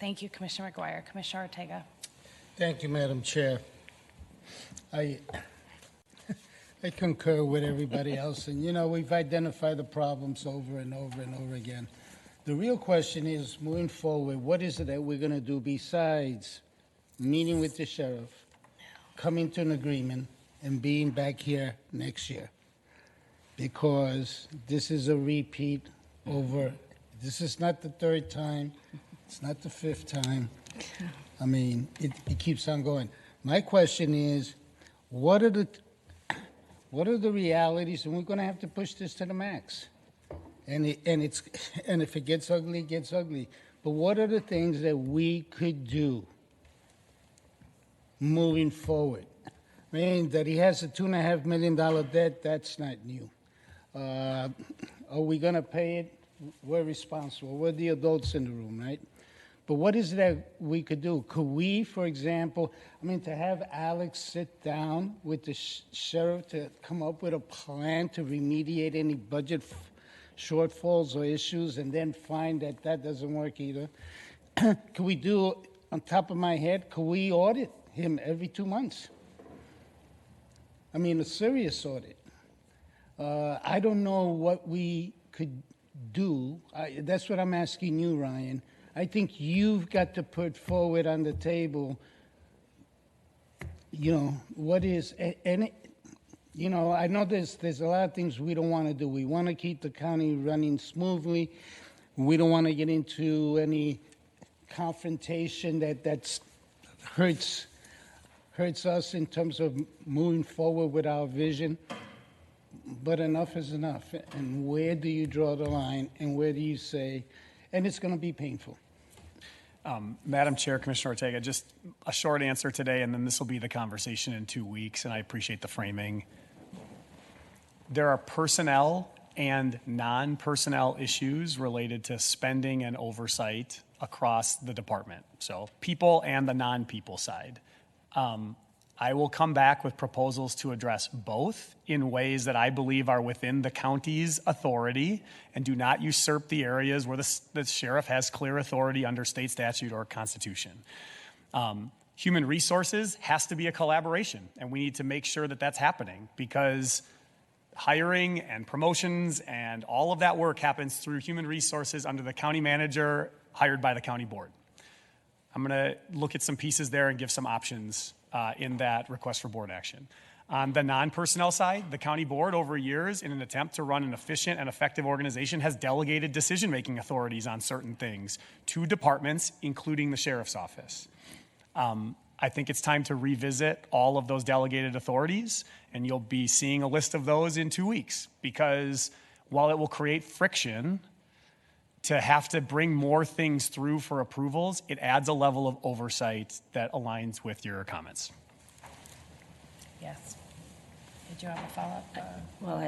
Thank you, Commissioner McGuire. Commissioner Ortega. Thank you, Madam Chair. I concur with everybody else, and we've identified the problems over and over and over again. The real question is, moving forward, what is it that we're going to do besides meeting with the sheriff, coming to an agreement, and being back here next year? Because this is a repeat over. This is not the third time. It's not the fifth time. I mean, it keeps on going. My question is, what are the realities? And we're going to have to push this to the max. And if it gets ugly, it gets ugly. But what are the things that we could do moving forward? I mean, that he has a $2.5 million debt, that's not new. Are we going to pay it? We're responsible. We're the adults in the room, right? But what is it that we could do? Could we, for example, to have Alex sit down with the sheriff to come up with a plan to remediate any budget shortfalls or issues, and then find that that doesn't work either? Could we do, on top of my head, could we audit him every 2 months? A serious audit. I don't know what we could do. That's what I'm asking you, Ryan. I think you've got to put forward on the table, what is, and I know there's a lot of things we don't want to do. We want to keep the county running smoothly. We don't want to get into any confrontation that hurts us in terms of moving forward with our vision. But enough is enough. And where do you draw the line? And where do you say, and it's going to be painful? Madam Chair, Commissioner Ortega, just a short answer today, and then this will be the conversation in 2 weeks, and I appreciate the framing. There are personnel and non-personnel issues related to spending and oversight across the department, so people and the non-people side. I will come back with proposals to address both in ways that I believe are within the county's authority and do not usurp the areas where the sheriff has clear authority under state statute or constitution. Human resources has to be a collaboration, and we need to make sure that that's happening, because hiring and promotions and all of that work happens through human resources under the county manager hired by the county board. I'm going to look at some pieces there and give some options in that request for board action. On the non-personnel side, the county board over years, in an attempt to run an efficient and effective organization, has delegated decision-making authorities on certain things to departments, including the sheriff's office. I think it's time to revisit all of those delegated authorities, and you'll be seeing a list of those in 2 weeks, because while it will create friction to have to bring more things through for approvals, it adds a level of oversight that aligns with your comments. Yes. Did you have a follow-up? Well,